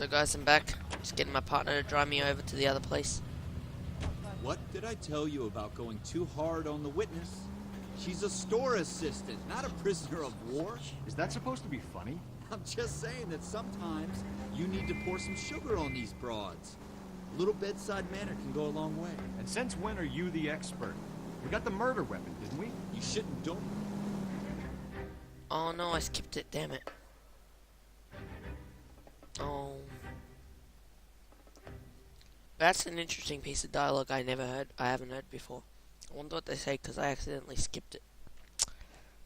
So guys, I'm back. Just getting my partner to drive me over to the other place. What did I tell you about going too hard on the witness? She's a store assistant, not a prisoner of war. Is that supposed to be funny? I'm just saying that sometimes you need to pour some sugar on these broads. A little bedside manner can go a long way. And since when are you the expert? We got the murder weapon, didn't we? You shouldn't don't. Oh no, I skipped it, damn it. Oh. That's an interesting piece of dialogue I haven't heard before. I wonder what they say because I accidentally skipped it.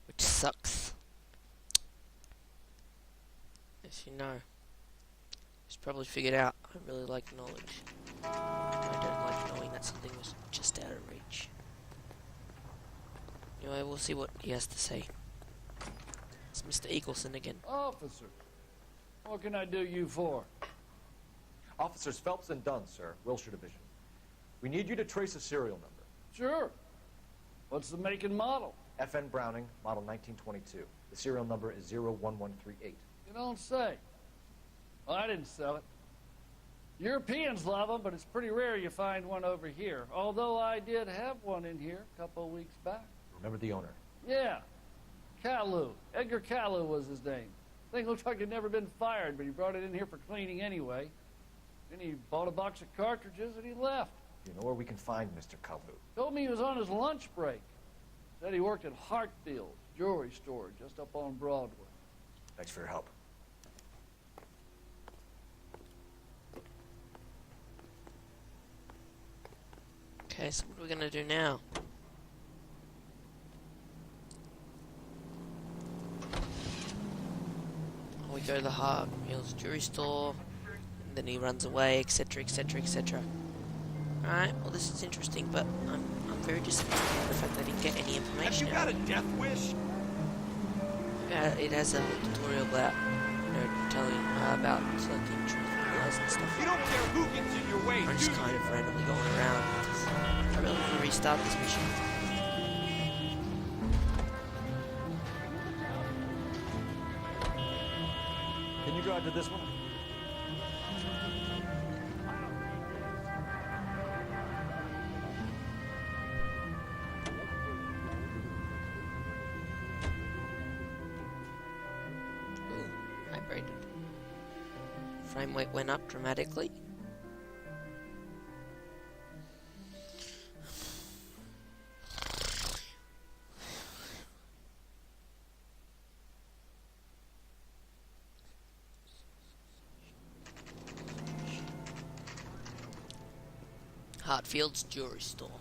Which sucks. As you know. It's probably figured out I really like knowledge. I don't like knowing that something was just out of reach. Anyway, we'll see what he has to say. It's Mr. Eagleson again. Officer, what can I do you for? Officers Phelps and Dunn, sir, Wilshire Division. We need you to trace a serial number. Sure. What's the make and model? FN Browning, model 1922. The serial number is 01138. You don't say. Well, I didn't sell it. Europeans love them, but it's pretty rare you find one over here. Although I did have one in here a couple of weeks back. Remember the owner? Yeah. Caillou. Edgar Caillou was his name. Thing looked like he'd never been fired, but he brought it in here for cleaning anyway. Then he bought a box of cartridges and he left. Do you know where we can find Mr. Caillou? Told me he was on his lunch break. Said he worked at Hartfield's jewelry store just up on Broadway. Thanks for your help. Okay, so what are we gonna do now? We go to the Hartfield's jewelry store, and then he runs away, etc, etc, etc. Alright, well this is interesting, but I'm very disappointed in the fact that I didn't get any information. Have you got a death wish? It has a tutorial about, telling about selecting truth and lies and stuff. You don't care who gets in your way, I'm just kind of randomly going around because I really want to restart this mission. Can you drive to this one? Ooh, vibrated. Frame rate went up dramatically. Hartfield's jewelry store,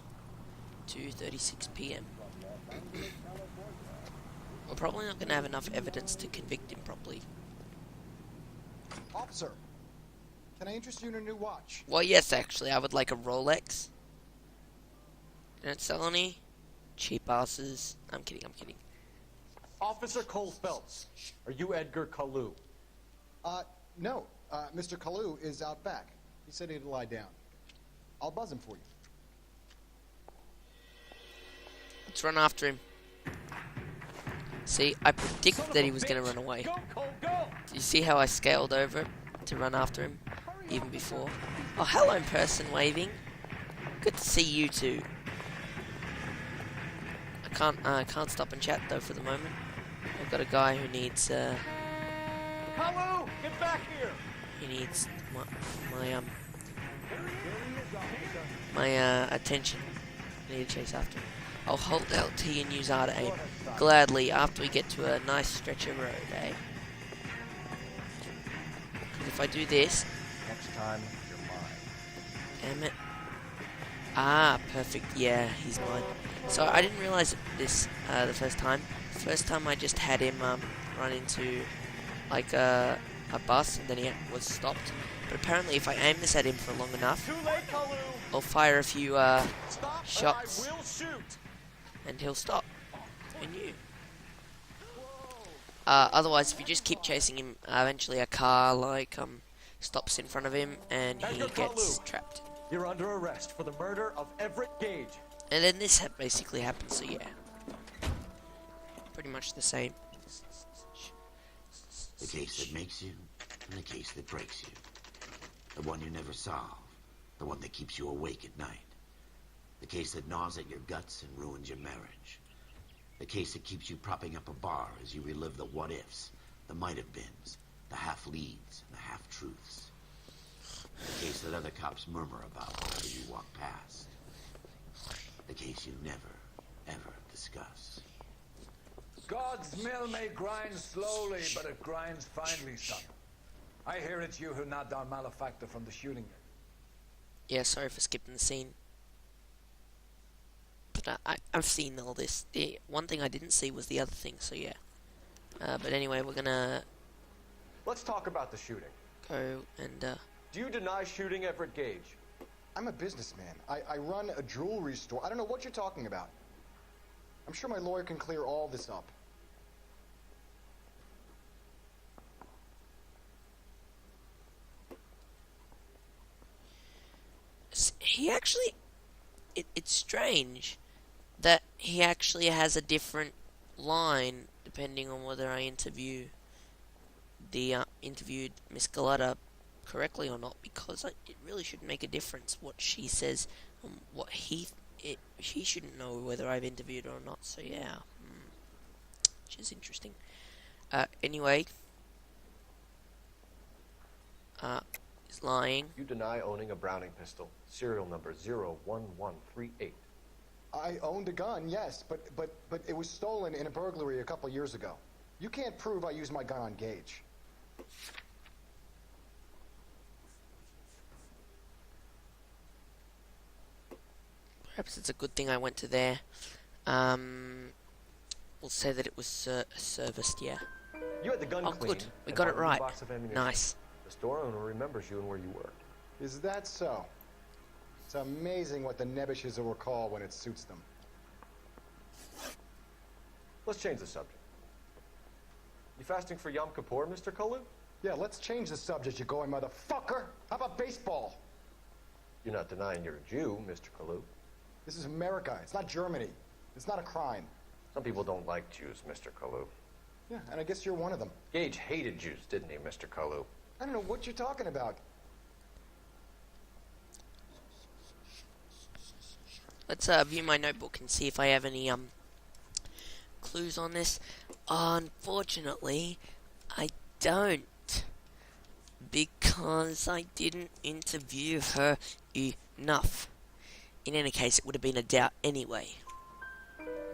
2:36 p.m. We're probably not going to have enough evidence to convict him properly. Officer, can I interest you in a new watch? Well, yes, actually, I would like a Rolex. Don't sell any cheap asses. I'm kidding. Officer Cole Phelps, are you Edgar Caillou? No. Mr. Caillou is out back. He said he'd lie down. I'll buzz him for you. Let's run after him. See, I predicted that he was going to run away. Go, Cole, go! Do you see how I scaled over to run after him, even before? Oh, hello, person waving. Good to see you two. I can't stop and chat though for the moment. I've got a guy who needs Caillou, get back here! he needs my attention. I need to chase after him. I'll hold LT and use R to aim gladly after we get to a nice stretch of road, eh? Because if I do this, Next time, you're mine. damn it. Ah, perfect. Yeah, he's mine. So I didn't realize this the first time. The first time I just had him run into like a bus and then he was stopped. But apparently if I aim this at him for long enough, Too late, Caillou! I'll fire a few Stop, shots or I will shoot! and he'll stop. Who knew? Otherwise, if you just keep chasing him, eventually a car like stops in front of him and he Edgar gets Caillou. trapped. You're under arrest for the murder of Everett Gage. And then this basically happens. So yeah, pretty much the same. The case that makes you, and the case that breaks you. The one you never solve. The one that keeps you awake at night. The case that gnaws at your guts and ruins your marriage. The case that keeps you propping up a bar as you relive the what-ifs, the might-have-beens, the half-leads, and the half-truths. The case that other cops murmur about after you walk past. The case you never, ever discuss. God's mill may grind slowly, but it grinds finely, son. I hear it's you who knocked down Malefactor from the shooting range. Yeah, sorry for skipping the scene. But I've seen all this. The one thing I didn't see was the other thing, so yeah. But anyway, we're gonna Let's talk about the shooting. go and, Do you deny shooting Everett Gage? I'm a businessman. I run a jewelry store. I don't know what you're talking about. I'm sure my lawyer can clear all this up. he actually... It's strange that he actually has a different line depending on whether I interviewed Miss Galetta correctly or not, because it really should make a difference what she says and what he shouldn't know whether I've interviewed her or not. So yeah, which is interesting. Anyway, he's lying. You deny owning a Browning pistol, serial number 01138. I owned a gun, yes, but it was stolen in a burglary a couple years ago. You can't prove I used my gun on Gage. Perhaps it's a good thing I went to there. We'll say that it was serviced, yeah. You had the gun Oh, cleaned good. We and got bought it a new right. box of ammunition. Nice. The store owner remembers you and where you worked. Is that so? It's amazing what the Nebbishes will recall when it suits them. Let's change the subject. You fasting for Yom Kippur, Mr. Kalu? Yeah, let's change the subject, you going motherfucker. How about baseball? You're not denying you're a Jew, Mr. Kalu. This is America. It's not Germany. It's not a crime. Some people don't like Jews, Mr. Kalu. Yeah, and I guess you're one of them. Gage hated Jews, didn't he, Mr. Kalu? I don't know what you're talking about. Let's view my notebook and see if I have any clues on this. Unfortunately, I don't, because I didn't interview her enough. In any case, it would have been a doubt anyway.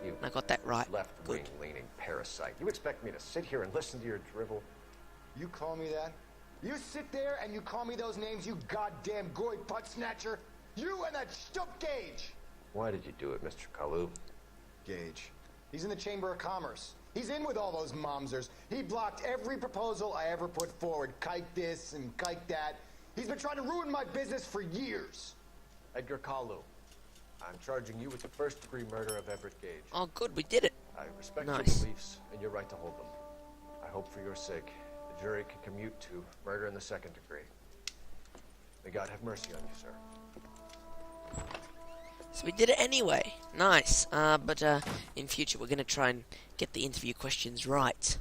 You I got that right. left-wing leaning parasite. You expect me to sit here and listen to your drivel? You call me that? You sit there and you call me those names, you goddamn goy butt snatcher? You and that stup Gage! Why did you do it, Mr. Kalu? Gage. He's in the Chamber of Commerce. He's in with all those momsers. He blocked every proposal I ever put forward. Kike this and kike that. He's been trying to ruin my business for years. Edgar Kalu, I'm charging you with the first-degree murder of Everett Gage. Oh, good, we did it. I respect Nice. your beliefs and your right to hold them. I hope for your sake the jury can commute to murder in the second degree. May God have mercy on you, sir. So we did it anyway. Nice. But in future, we're going to try and get the interview questions right.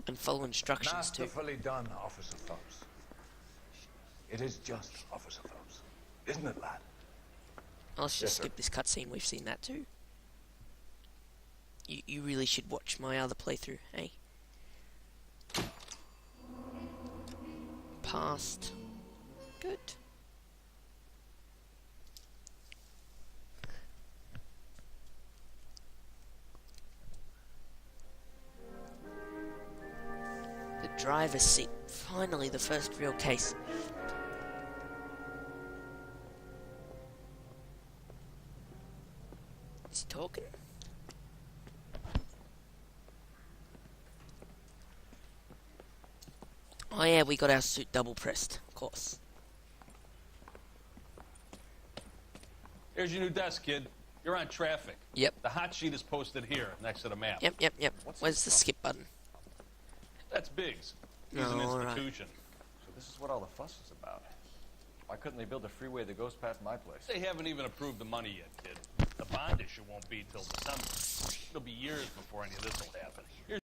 And follow instructions too. Masterfully done, Officer Phelps. It is just Officer Phelps. Isn't it, lad? Let's Yes, just sir. skip this cutscene. We've seen that too. You really should watch my other playthrough, hey? Past. Good. The driver's seat. Finally, the first real case. Is he talking? Oh yeah, we got our suit double pressed, of course. Here's your new desk, kid. You're on traffic. Yep. The hot sheet is posted here, next to the map. Yep. Where's the skip button? That's Biggs. He's an Oh, all right. institution. So this is what all the fuss is about. Why couldn't they build a freeway that goes past my place? They haven't even approved the money yet, kid. The bond issue won't be till December. It'll be years before any of this will happen. Here's